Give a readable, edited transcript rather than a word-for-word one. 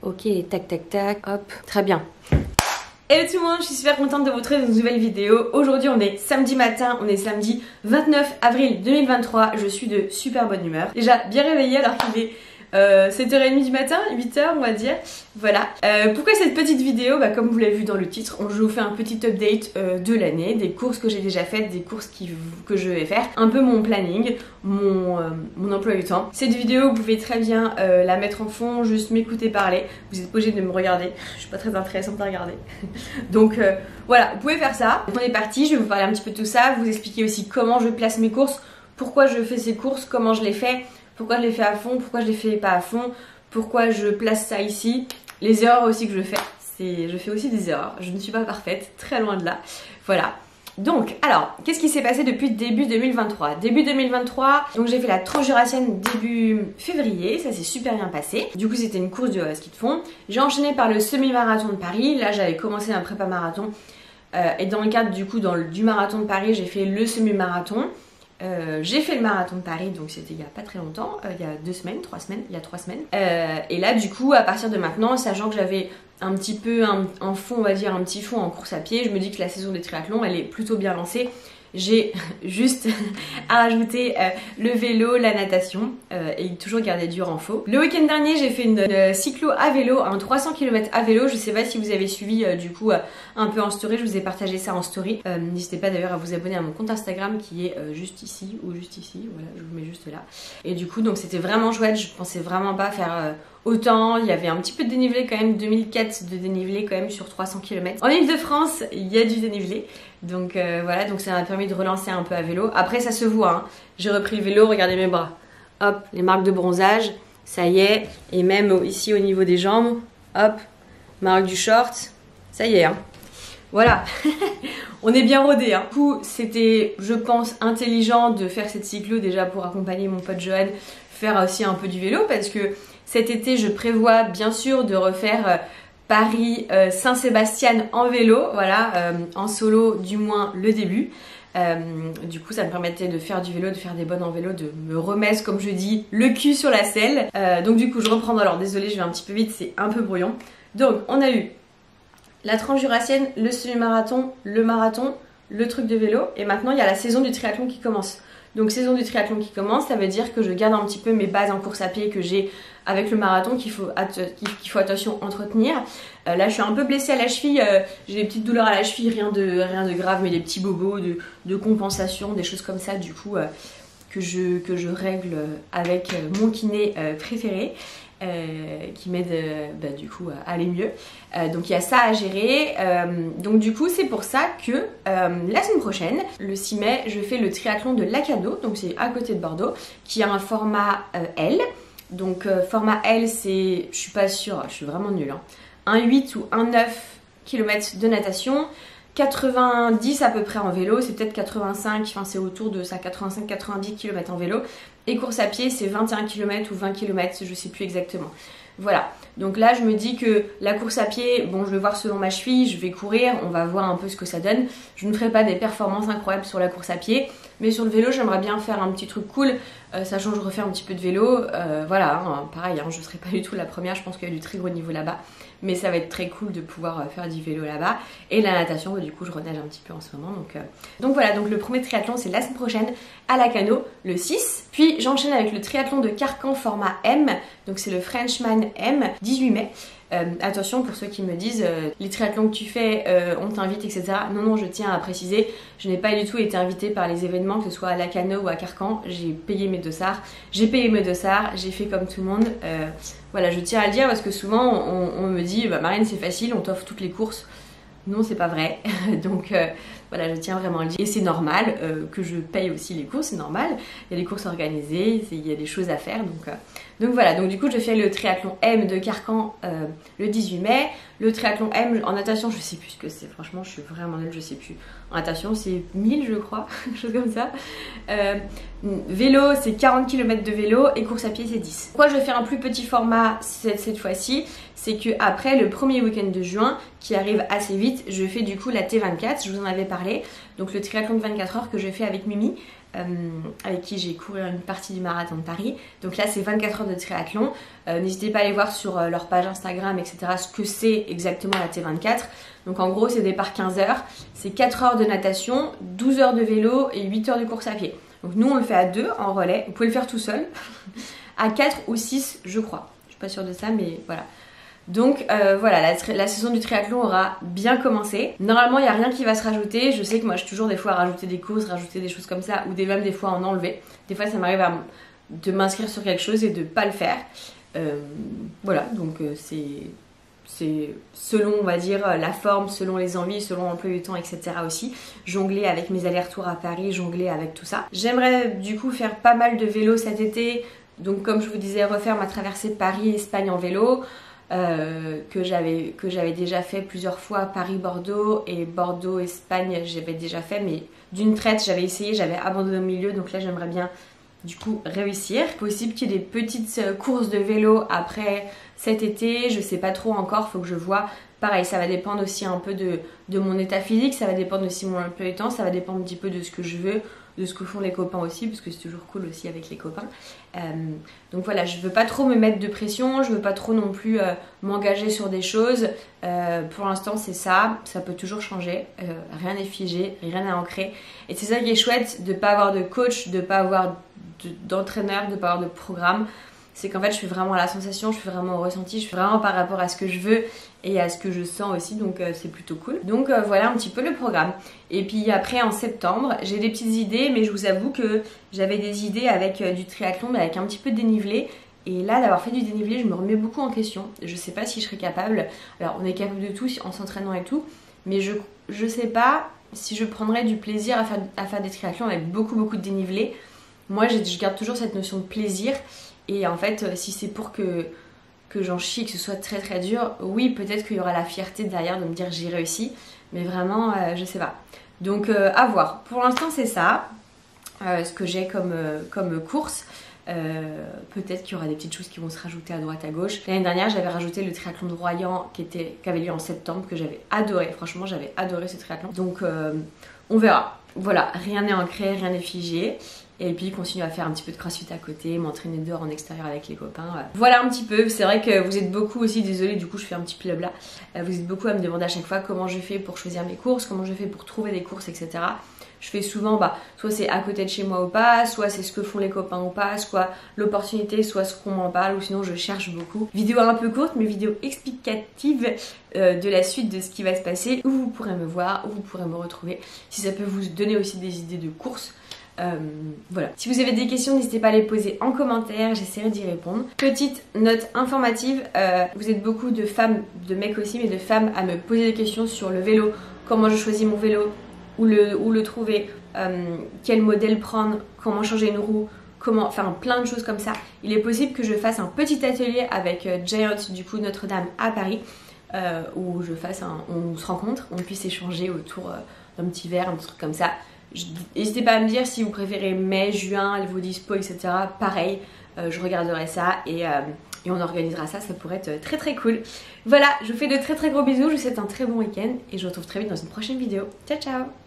Ok, tac tac tac, hop, très bien. Hello tout le monde, je suis super contente de vous retrouver dans une nouvelle vidéo. Aujourd'hui on est samedi matin, on est samedi 29 avril 2023. Je suis de super bonne humeur. Déjà bien réveillée alors qu'il est 7h30 du matin, 8h on va dire. Voilà. Pourquoi cette petite vidéo? Comme vous l'avez vu dans le titre, je vous fais un petit update de l'année, des courses que j'ai déjà faites, des courses que je vais faire, un peu mon planning, mon emploi du temps. Cette vidéo, vous pouvez très bien la mettre en fond, juste m'écouter parler. Vous êtes pas obligé de me regarder, je suis pas très intéressante à regarder. Donc voilà, vous pouvez faire ça. Donc, on est parti, je vais vous parler un petit peu de tout ça, vous expliquer aussi comment je place mes courses, pourquoi je fais ces courses, comment je les fais, pourquoi je les fais à fond, pourquoi je les fais pas à fond, pourquoi je place ça ici, les erreurs aussi que je fais. Je fais aussi des erreurs, je ne suis pas parfaite, très loin de là. Voilà. Donc, alors, qu'est-ce qui s'est passé depuis début 2023? Début 2023, donc j'ai fait la Transjurassienne début février, ça s'est super bien passé. Du coup, c'était une course de ski de fond. J'ai enchaîné par le semi-marathon de Paris. Là, j'avais commencé un prépa marathon. Et dans le cadre du coup du marathon de Paris, j'ai fait le semi-marathon. J'ai fait le marathon de Paris, donc c'était il y a pas très longtemps, il y a 2 semaines, 3 semaines, il y a 3 semaines. Et là, du coup, à partir de maintenant, sachant que j'avais un petit peu un fond, on va dire un petit fond en course à pied, je me dis que la saison des triathlons, elle est plutôt bien lancée. J'ai juste à rajouter le vélo, la natation et toujours garder du renfort. Le week-end dernier, j'ai fait une cyclo à vélo, un 300 km à vélo. Je sais pas si vous avez suivi du coup un peu en story, je vous ai partagé ça en story. N'hésitez pas d'ailleurs à vous abonner à mon compte Instagram qui est juste ici ou juste ici. Voilà, je vous mets juste là. Et du coup, donc c'était vraiment chouette. Je pensais vraiment pas faire autant. Il y avait un petit peu de dénivelé quand même, 2004 de dénivelé quand même sur 300 km. En Ile-de-France, il y a du dénivelé. Donc voilà, donc ça m'a permis de relancer un peu à vélo. Après ça se voit, hein. J'ai repris le vélo, regardez mes bras. Hop, les marques de bronzage, ça y est. Et même ici au niveau des jambes, hop, marque du short, ça y est, hein. Voilà, on est bien rodé, hein. Du coup, c'était, je pense, intelligent de faire cette cyclo déjà pour accompagner mon pote Johan, faire aussi un peu du vélo parce que cet été, je prévois bien sûr de refaire Paris Saint-Sébastien en vélo, voilà, en solo du moins le début. Du coup ça me permettait de faire du vélo, de faire des bonnes en vélo, de me remettre comme je dis le cul sur la selle. Donc du coup je reprends, alors désolée je vais un petit peu vite, c'est un peu brouillon. Donc on a eu la Transjurassienne, le semi-marathon, le marathon, le truc de vélo et maintenant il y a la saison du triathlon qui commence. Donc saison du triathlon qui commence, ça veut dire que je garde un petit peu mes bases en course à pied que j'ai avec le marathon qu'il faut attention entretenir. Là je suis un peu blessée à la cheville, j'ai des petites douleurs à la cheville, rien de grave mais des petits bobos de compensation, des choses comme ça du coup que je règle avec mon kiné préféré. Qui m'aide du coup à aller mieux. Donc il y a ça à gérer. Donc du coup c'est pour ça que la semaine prochaine, le 6 mai, je fais le triathlon de Lacano, donc c'est à côté de Bordeaux, qui a un format L. Donc format L c'est, je suis pas sûre, je suis vraiment nulle, hein, un 8 ou un 9 km de natation, 90 à peu près en vélo, c'est peut-être 85, enfin c'est autour de ça, 85-90 km en vélo. Et course à pied, c'est 21 km ou 20 km, je sais plus exactement. Voilà, donc là je me dis que la course à pied, bon je vais voir selon ma cheville, je vais courir, on va voir un peu ce que ça donne. Je ne ferai pas des performances incroyables sur la course à pied, mais sur le vélo j'aimerais bien faire un petit truc cool, sachant que je refais un petit peu de vélo. Voilà, hein, pareil, hein, je ne serai pas du tout la première, je pense qu'il y a du très gros niveau là-bas. Mais ça va être très cool de pouvoir faire du vélo là-bas. Et la natation, du coup je renage un petit peu en ce moment. Donc voilà, donc le premier triathlon c'est la semaine prochaine à Lacano, le 6. Puis j'enchaîne avec le triathlon de Carcan format M. Donc c'est le Frenchman M, 18 mai. Attention pour ceux qui me disent les triathlons que tu fais, on t'invite, etc. Non, je tiens à préciser, je n'ai pas du tout été invitée par les événements, que ce soit à Lacano ou à Carcan. J'ai payé mes dossards, j'ai fait comme tout le monde. Voilà, je tiens à le dire parce que souvent on me dit Marine c'est facile, on t'offre toutes les courses. Non, c'est pas vrai. Donc voilà, je tiens vraiment à le dire. Et c'est normal que je paye aussi les courses, c'est normal. Il y a des courses organisées, il y a des choses à faire. Donc voilà, donc du coup je fais le triathlon M de Carcan le 18 mai. Le triathlon M en natation, je sais plus ce que c'est. Franchement, je suis vraiment nulle, je sais plus. En natation, c'est 1000 je crois, quelque chose comme ça. Vélo, c'est 40 km de vélo et course à pied, c'est 10. Pourquoi je vais faire un plus petit format cette fois-ci? C'est que après le premier week-end de juin, qui arrive assez vite, je fais du coup la T24, je vous en avais parlé. Donc le triathlon de 24 heures que je fais avec Mimi. avec qui j'ai couru une partie du marathon de Paris. Donc là c'est 24 heures de triathlon. N'hésitez pas à aller voir sur leur page Instagram, etc. ce que c'est exactement la T24. Donc en gros c'est départ 15 heures, c'est 4 heures de natation, 12 heures de vélo et 8 heures de course à pied. Donc nous on le fait à 2 en relais, vous pouvez le faire tout seul, à 4 ou 6 je crois. Je suis pas sûre de ça mais voilà. Donc voilà, la saison du triathlon aura bien commencé. Normalement il n'y a rien qui va se rajouter. Je sais que moi je suis toujours des fois à rajouter des courses, rajouter des choses comme ça, ou même des fois en enlever. Des fois ça m'arrive de m'inscrire sur quelque chose et de pas le faire. Voilà, donc c'est selon, on va dire, la forme, selon les envies, selon l'emploi du temps, etc. aussi. Jongler avec mes allers-retours à Paris, jongler avec tout ça. J'aimerais du coup faire pas mal de vélo cet été. Donc comme je vous disais, refaire ma traversée Paris-Espagne en vélo. Que j'avais déjà fait plusieurs fois, Paris-Bordeaux et Bordeaux-Espagne j'avais déjà fait, mais d'une traite j'avais essayé, j'avais abandonné au milieu, donc là j'aimerais bien du coup réussir. Possible qu'il y ait des petites courses de vélo après cet été, je sais pas trop encore, faut que je vois. Pareil, ça va dépendre aussi un peu de mon état physique, ça va dépendre aussi de mon emploi du temps, ça va dépendre un petit peu de ce que je veux, de ce que font les copains aussi, parce que c'est toujours cool aussi avec les copains. Donc voilà, je veux pas trop me mettre de pression, je veux pas trop non plus m'engager sur des choses. Pour l'instant c'est ça peut toujours changer, rien n'est figé, rien n'est ancré. Et c'est ça qui est chouette, de pas avoir de coach, de pas avoir d'entraîneur, de pas avoir de programme. C'est qu'en fait je fais vraiment la sensation, je fais vraiment au ressenti, je fais vraiment par rapport à ce que je veux et à ce que je sens aussi, donc c'est plutôt cool. Donc voilà un petit peu le programme. Et puis après en septembre, j'ai des petites idées, mais je vous avoue que j'avais des idées avec du triathlon, mais avec un petit peu de dénivelé. Et là d'avoir fait du dénivelé, je me remets beaucoup en question. Je sais pas si je serais capable, alors on est capable de tout en s'entraînant et tout, mais je sais pas si je prendrais du plaisir à faire des triathlons avec beaucoup de dénivelé. Moi je garde toujours cette notion de plaisir. Et en fait, si c'est pour que j'en chie, que ce soit très dur, oui, peut-être qu'il y aura la fierté derrière de me dire j'ai réussi, mais vraiment, je sais pas. Donc, à voir. Pour l'instant, c'est ça, ce que j'ai comme course. Peut-être qu'il y aura des petites choses qui vont se rajouter à droite à gauche. L'année dernière j'avais rajouté le triathlon de Royan qui avait lieu en septembre, que j'avais adoré. Franchement j'avais adoré ce triathlon. Donc on verra. Voilà, rien n'est ancré, rien n'est figé. Et puis continuer à faire un petit peu de crossfit à côté, m'entraîner dehors en extérieur avec les copains. Voilà un petit peu, c'est vrai que vous êtes beaucoup aussi, désolée du coup je fais un petit blabla, vous êtes beaucoup à me demander à chaque fois comment je fais pour choisir mes courses, comment je fais pour trouver des courses, etc. Je fais souvent, soit c'est à côté de chez moi ou pas, soit c'est ce que font les copains ou pas, soit l'opportunité, soit ce qu'on m'en parle, ou sinon je cherche beaucoup. Vidéo un peu courte, mais vidéo explicative de la suite de ce qui va se passer, où vous pourrez me voir, où vous pourrez me retrouver, si ça peut vous donner aussi des idées de courses. Voilà. Si vous avez des questions, n'hésitez pas à les poser en commentaire, j'essaierai d'y répondre. Petite note informative, vous êtes beaucoup de femmes, de mecs aussi, mais de femmes à me poser des questions sur le vélo, comment je choisis mon vélo, où le trouver, quel modèle prendre, comment changer une roue, enfin plein de choses comme ça. Il est possible que je fasse un petit atelier avec Giant, du coup Notre-Dame à Paris, où on se rencontre, on puisse échanger autour d'un petit verre, un truc comme ça. N'hésitez pas à me dire si vous préférez mai, juin, vos dispo, etc. Pareil, je regarderai ça et on organisera ça, ça pourrait être très cool. Voilà, je vous fais de très gros bisous, je vous souhaite un très bon week-end et je vous retrouve très vite dans une prochaine vidéo. Ciao ciao.